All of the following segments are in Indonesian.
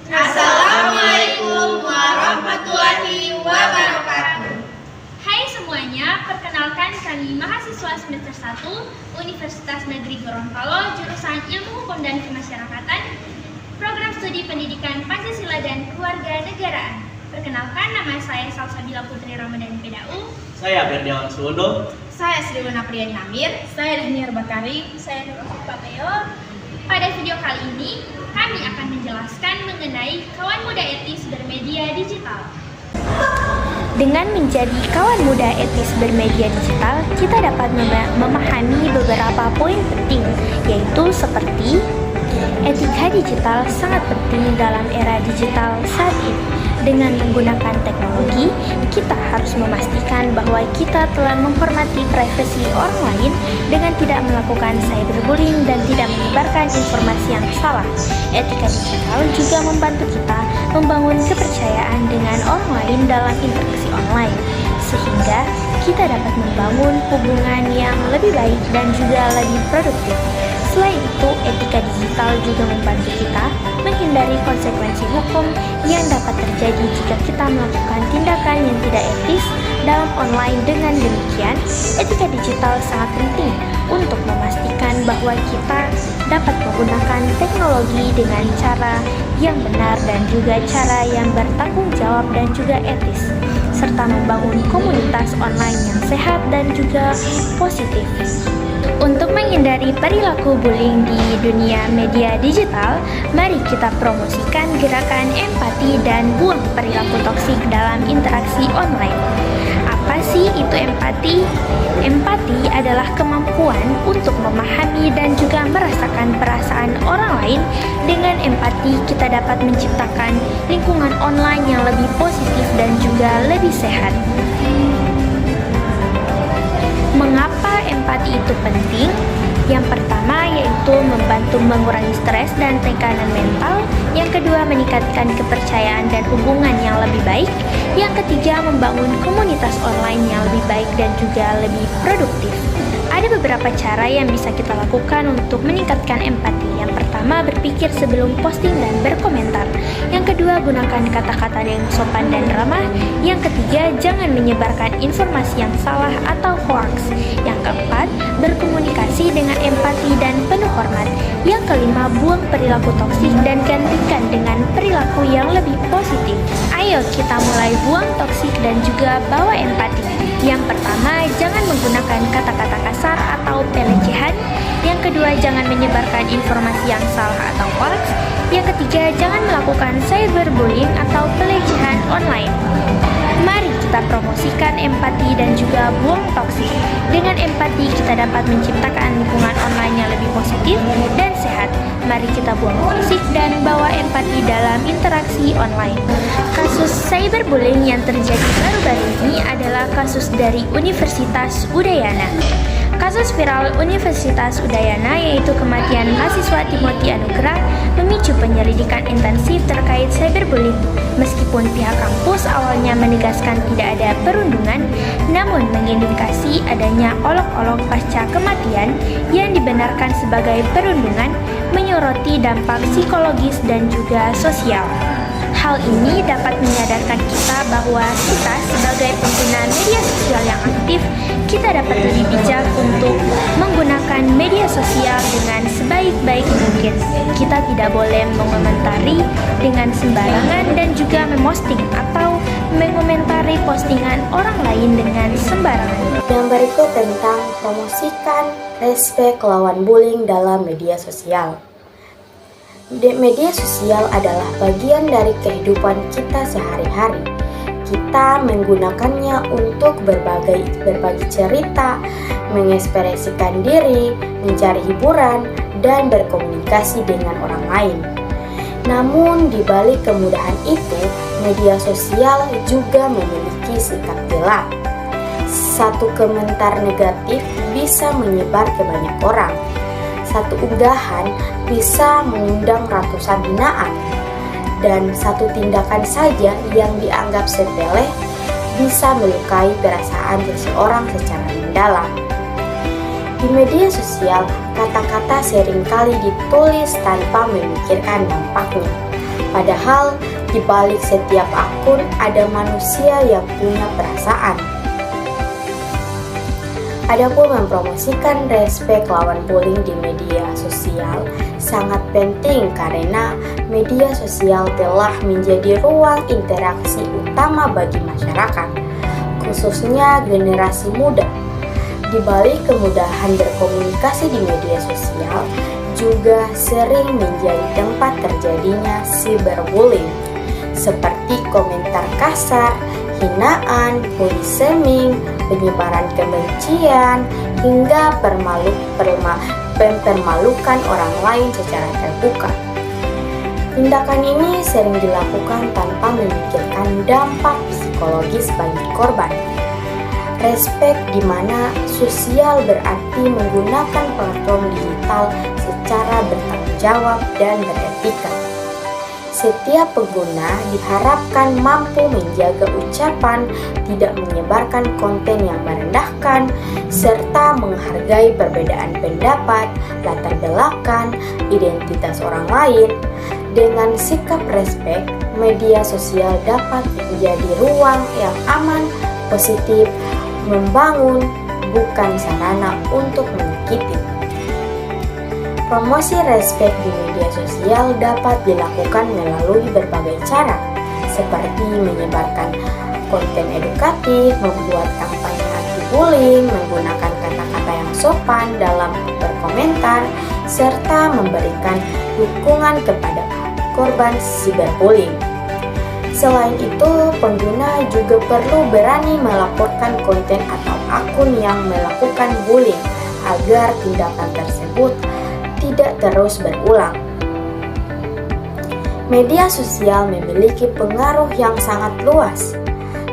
Assalamualaikum warahmatullahi wabarakatuh. Hai semuanya, perkenalkan kami mahasiswa semester 1 Universitas Negeri Gorontalo, jurusan Ilmu Hukum dan Kemasyarakatan, Program Studi Pendidikan Pancasila dan Kewarganegaraan. Perkenalkan, nama saya Salsabila Putri Ramadhani PDAU. Saya Berdiawan Suwondo. Saya Sriwana Priyani Amir. Saya Daniar Bakari. Saya Nur Pateo. Pada video kali ini, kami akan menjelaskan mengenai kawan muda etis bermedia digital. Dengan menjadi kawan muda etis bermedia digital, kita dapat memahami beberapa poin penting, yaitu seperti etika digital sangat penting dalam era digital saat ini. Dengan menggunakan teknologi, kita harus memastikan bahwa kita telah menghormati privasi orang lain dengan tidak melakukan cyberbullying dan tidak menyebarkan informasi yang salah. Etika digital juga membantu kita membangun kepercayaan dengan orang lain dalam interaksi online, sehingga kita dapat membangun hubungan yang lebih baik dan juga lebih produktif. Selain itu, etika digital juga membantu kita menghindari konsekuensi hukum yang dapat terjadi jika kita melakukan tindakan yang tidak etis dalam online. Dengan demikian, etika digital sangat penting untuk memastikan bahwa kita dapat menggunakan teknologi dengan cara yang benar dan juga cara yang bertanggung jawab dan juga etis, serta membangun komunitas online yang sehat dan juga positif. Untuk menghindari perilaku bullying di dunia media digital, mari kita promosikan gerakan empati dan buang perilaku toksik dalam interaksi online. Apa sih itu empati? Empati adalah kemampuan untuk memahami dan juga merasakan perasaan orang lain. Dengan empati, kita dapat menciptakan lingkungan online yang lebih positif dan juga lebih sehat. Mengapa empati itu penting? Yang pertama yaitu membantu mengurangi stres dan tekanan mental. Yang kedua, meningkatkan kepercayaan dan hubungan yang lebih baik. Yang ketiga, membangun komunitas online yang lebih baik dan juga lebih produktif. Ada beberapa cara yang bisa kita lakukan untuk meningkatkan empati. Yang pertama, berpikir sebelum posting dan berkomentar. Yang kedua, gunakan kata-kata yang sopan dan ramah. Yang ketiga, jangan menyebarkan informasi yang salah atau hoax. Yang keempat, berkomunikasi dengan empati dan penuh hormat. Yang kelima, buang perilaku toksik dan gantikan dengan perilaku yang lebih positif. Ayo kita mulai buang toksik dan juga bawa empati. Yang pertama, jangan menggunakan kata-kata kasar atau pelecehan. Yang kedua, jangan menyebarkan informasi yang salah atau hoax. Yang ketiga, jangan melakukan cyberbullying atau pelecehan online. Mari kita promosikan empati dan juga buang toksik. Dengan empati, kita dapat menciptakan lingkungan online yang lebih positif dan sehat. Mari kita buang toksik dan bawa empati dalam interaksi online. Kasus cyberbullying yang terjadi baru-baru ini adalah kasus dari Universitas Udayana. Kasus viral Universitas Udayana yaitu kematian mahasiswa Timothy Anugrah memicu penyelidikan intensif terkait cyberbullying. Meskipun pihak kampus awalnya menegaskan tidak ada perundungan, namun mengindikasi adanya olok-olok pasca kematian yang dibenarkan sebagai perundungan, menyoroti dampak psikologis dan juga sosial. Hal ini dapat menyadarkan kita bahwa kita sebagai pengguna media sosial yang aktif, kita dapat lebih bijak untuk menggunakan media sosial dengan sebaik-baik mungkin. Kita tidak boleh mengomentari dengan sembarangan dan juga memposting atau mengomentari postingan orang lain dengan sembarangan. Yang berikut tentang promosikan respek lawan bullying dalam media sosial. Media sosial adalah bagian dari kehidupan kita sehari-hari. Kita menggunakannya untuk berbagi cerita, mengekspresikan diri, mencari hiburan, dan berkomunikasi dengan orang lain. Namun, di balik kemudahan itu, media sosial juga memiliki sikap gelap. Satu komentar negatif bisa menyebar ke banyak orang. Satu unggahan bisa mengundang ratusan hinaan, dan satu tindakan saja yang dianggap sepele bisa melukai perasaan seseorang secara mendalam. Di media sosial, kata-kata seringkali ditulis tanpa memikirkan dampaknya. Padahal di balik setiap akun ada manusia yang punya perasaan. Adapun mempromosikan respek lawan bullying di media sosial sangat penting karena media sosial telah menjadi ruang interaksi utama bagi masyarakat, khususnya generasi muda. Di balik kemudahan berkomunikasi di media sosial juga sering menjadi tempat terjadinya cyberbullying, seperti komentar kasar, hinaan, body shaming, penyebaran kebencian, hingga mempermalukan orang lain secara terbuka. Tindakan ini sering dilakukan tanpa memikirkan dampak psikologis bagi korban. Respek di mana sosial berarti menggunakan platform digital secara bertanggung jawab dan beretika. Setiap pengguna diharapkan mampu menjaga ucapan, tidak menyebarkan konten yang merendahkan, serta menghargai perbedaan pendapat, latar belakang, identitas orang lain. Dengan sikap respek, media sosial dapat menjadi ruang yang aman, positif, membangun, bukan sarana untuk menyakiti. Promosi respek di media sosial dapat dilakukan melalui berbagai cara, seperti menyebarkan konten edukatif, membuat kampanye anti-bullying, menggunakan kata-kata yang sopan dalam berkomentar, serta memberikan dukungan kepada korban cyberbullying. Selain itu, pengguna juga perlu berani melaporkan konten atau akun yang melakukan bullying agar tindakan tersebut tidak terus berulang. Media sosial memiliki pengaruh yang sangat luas.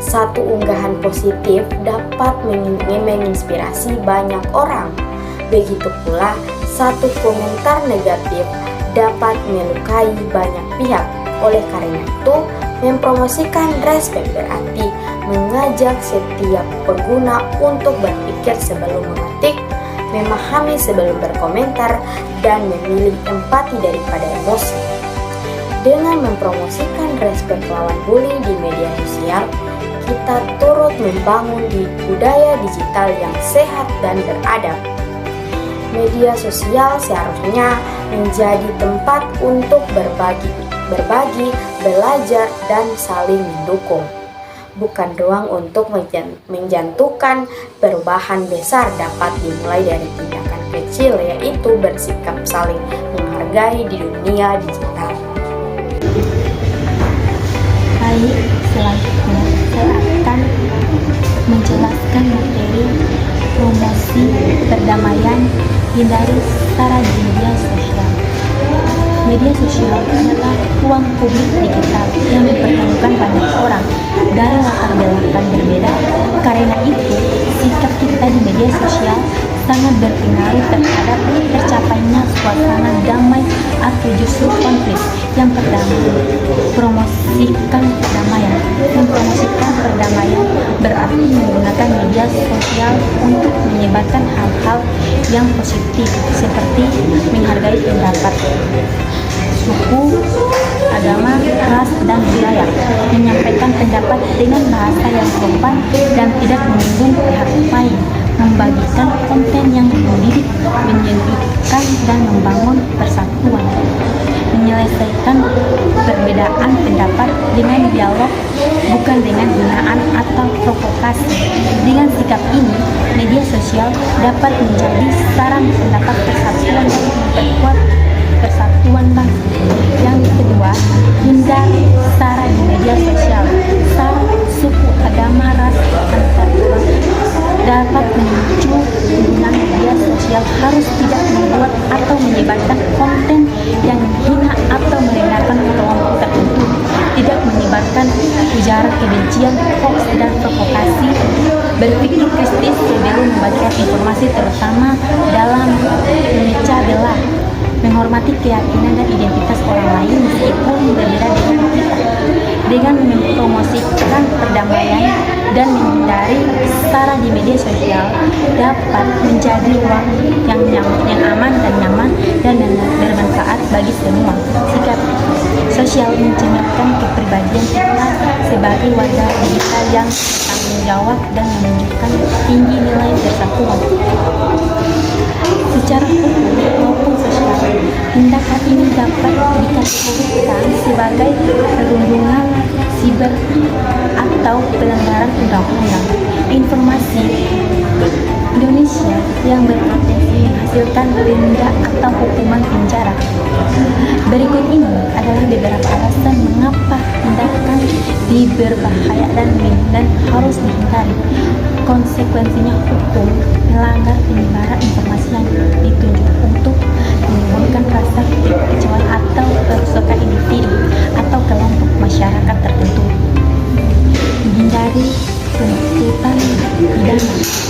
Satu unggahan positif dapat menginspirasi banyak orang. Begitu pula, satu komentar negatif dapat melukai banyak pihak. Oleh karena itu, mempromosikan respek berarti mengajak setiap pengguna untuk berpikir sebelum mengetik, memahami sebelum berkomentar, dan memilih empati daripada emosi. Dengan mempromosikan respek lawan bullying di media sosial, kita turut membangun budaya digital yang sehat dan beradab. Media sosial seharusnya menjadi tempat untuk berbagi, belajar, dan saling mendukung. Bukan ruang untuk menjatuhkan. Perubahan besar dapat dimulai dari tindakan kecil, yaitu bersikap saling menghargai di dunia digital. Baik, selanjutnya saya akan menjelaskan materi promosi perdamaian hindari sara di media sosial. Media sosial adalah ruang publik digital yang mempertemukan banyak orang dari latar belakang berbeda. Karena itu, sikap kita di media sosial sangat berpengaruh terhadap tercapainya suasana damai atau justru konflik. Yang pertama, mempromosikan perdamaian berarti menggunakan media sosial untuk menyebarkan hal-hal yang positif seperti menghargai pendapat suku, agama, ras, dan wilayah, menyampaikan pendapat dengan bahasa yang sopan dan tidak menyinggung pihak lain, membagikan konten yang mendidik, menyejukkan, dan membangun persatuan, menyelesaikan perbedaan pendapat dengan dialog, bukan dengan hinaan atau provokasi. Dengan sikap ini, media sosial dapat menjadi sarana pendapat persatuan dan memperkuat persatuan bangsa. Yang kedua, hindari sara di media sosial. Sara, suku, agama, ras, antar dapat memicu penggunaan media sosial harus tidak membuat atau menyebarkan konten yang menghina atau merendahkan kelompok tertentu, tidak menyebarkan ujaran kebencian, hoax, dan provokasi, berpikir kritis sebelum membagikan informasi terutama dalam memecah belah, menghormati keyakinan dan identitas orang lain meskipun berbeda dengan kita. Dengan mempromosikan perdamaian dan menghindari sara di media sosial dapat menjadi ruang yang aman dan nyaman dan bermanfaat bagi semua. Sikap sosial mencerminkan kepribadian kita sebagai warga digital yang bertanggung jawab dan menunjukkan tinggi nilai persatuan. Secara hukum maupun sosial, tindakan ini dapat dikategorikan sebagai perundungan siber atau pelanggaran undang-undang informasi Indonesia yang berpotensi menghasilkan denda atau hukuman penjara. Berikut ini adalah beberapa alasan mengapa tindakan ini berbahaya dan harus dihindari. Konsekuensinya hukum melanggar penyebaran informasi yang ditunjuk untuk menimbulkan rasa kekecewaan atau kerusakan individu atau kelompok masyarakat tertentu. Menghindari penuntutan pidana,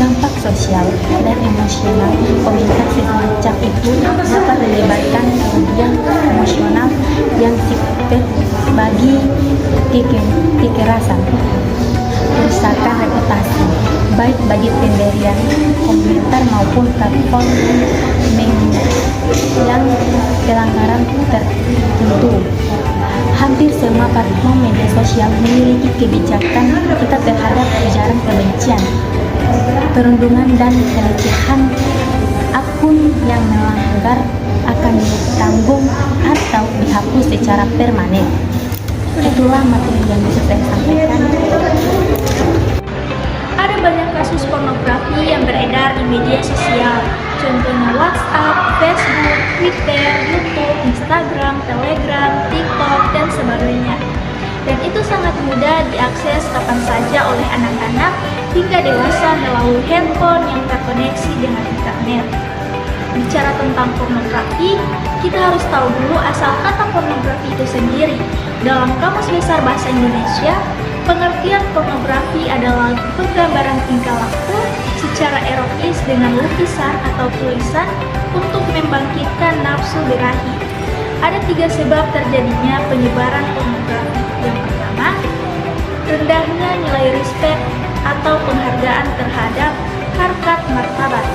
dampak sosial dan emosional komentar semacam itu dapat menyebabkan kerugian emosional yang signifikan bagi kekerasan, kerusakan reputasi, baik bagi pemberian komentar maupun platform yang pelanggaran tertentu. Hampir semua platform media sosial memiliki kebijakan kita terhadap ujaran kebencian, perundungan dan pelecehan. Akun yang melanggar akan ditanggung atau dihapus secara permanen. Itulah materi yang bisa saya sampaikan. Ada banyak kasus pornografi yang beredar di media sosial, contohnya WhatsApp, Facebook, Twitter, YouTube, Instagram, Telegram, TikTok, dan sebagainya. Dan itu sangat mudah diakses kapan saja oleh anak-anak hingga dewasa melalui handphone yang terkoneksi dengan internet. Bicara tentang pornografi, kita harus tahu dulu asal kata pornografi itu sendiri. Dalam Kamus Besar Bahasa Indonesia, pengertian pornografi adalah penggambaran tingkah laku secara erotis dengan lukisan atau tulisan untuk membangkitkan nafsu birahi. Ada 3 sebab terjadinya penyebaran pornografi. Yang pertama, rendahnya nilai respek atau penghargaan terhadap harkat martabat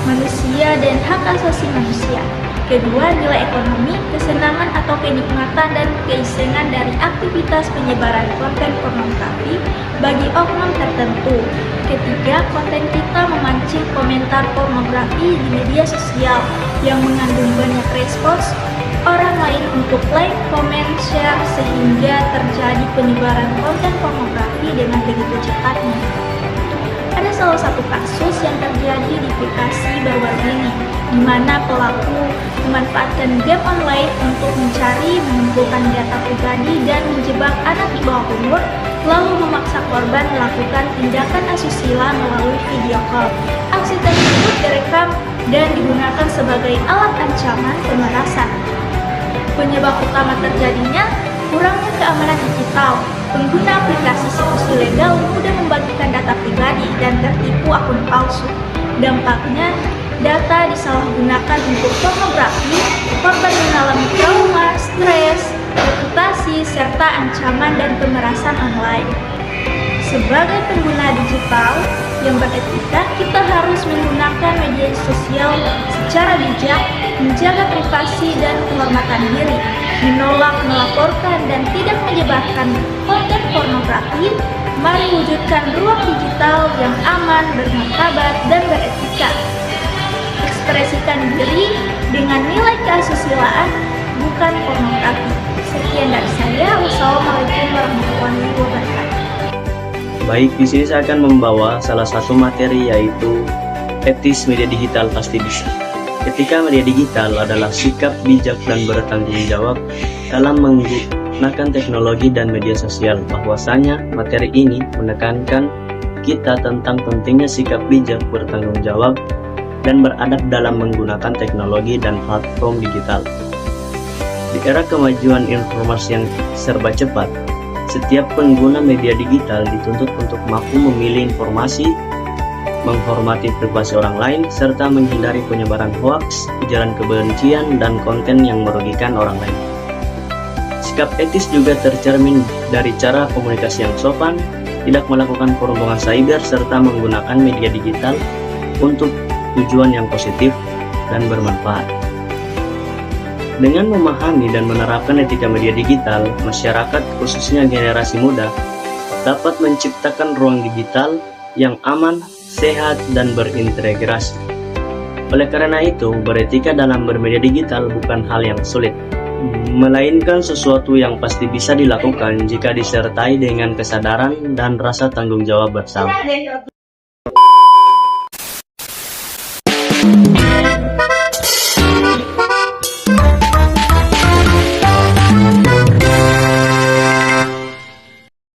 manusia dan hak asasi manusia. Kedua, nilai ekonomi, kesenangan atau kenikmatan dan keisengan dari aktivitas penyebaran konten pornografi bagi oknum tertentu. Ketiga, konten kita memancing komentar pornografi di media sosial yang mengandung banyak respons orang lain untuk like, komen, share sehingga terjadi penyebaran konten pornografi dengan begitu cepatnya. Ada salah satu kasus yang terjadi di aplikasi baru-baru ini, di mana pelaku memanfaatkan game online untuk mencari, mengumpulkan data pribadi dan menjebak anak di bawah umur, lalu memaksa korban melakukan tindakan asusila melalui video call. Aksi tersebut direkam dan digunakan sebagai alat ancaman pemerasan. Penyebab utama terjadinya kurangnya keamanan digital. Pengguna aplikasi situs ilegal mudah membagikan data pribadi dan tertipu akun palsu. Dampaknya, data disalahgunakan untuk pornografi, korban mengalami trauma, stres, reputasi, serta ancaman dan pemerasan online. Sebagai pengguna digital yang beretika, kita harus menggunakan media sosial secara bijak, menjaga privasi dan kehormatan diri, menolak, melaporkan, dan tidak menyebarkan konten pornografi. Mari wujudkan ruang digital yang aman, bermartabat, dan beretika. Ekspresikan diri dengan nilai keasusilaan, bukan pornografi. Sekian dari saya. Wassalamualaikum warahmatullahi wabarakatuh. Baik, di sini saya akan membawa salah satu materi yaitu etis media digital pasti bisa. Etika media digital adalah sikap bijak dan bertanggung jawab dalam menggunakan teknologi dan media sosial. Bahwasanya materi ini menekankan kita tentang pentingnya sikap bijak, bertanggung jawab, dan beradab dalam menggunakan teknologi dan platform digital. Di era kemajuan informasi yang serba cepat, setiap pengguna media digital dituntut untuk mampu memilih informasi, menghormati privasi orang lain, serta menghindari penyebaran hoaks, ujaran kebencian, dan konten yang merugikan orang lain. Sikap etis juga tercermin dari cara komunikasi yang sopan, tidak melakukan perundungan cyber, serta menggunakan media digital untuk tujuan yang positif dan bermanfaat. Dengan memahami dan menerapkan etika media digital, masyarakat khususnya generasi muda dapat menciptakan ruang digital yang aman, sehat, dan berintegrasi. Oleh karena itu, beretika dalam bermedia digital bukan hal yang sulit, melainkan sesuatu yang pasti bisa dilakukan jika disertai dengan kesadaran dan rasa tanggung jawab bersama.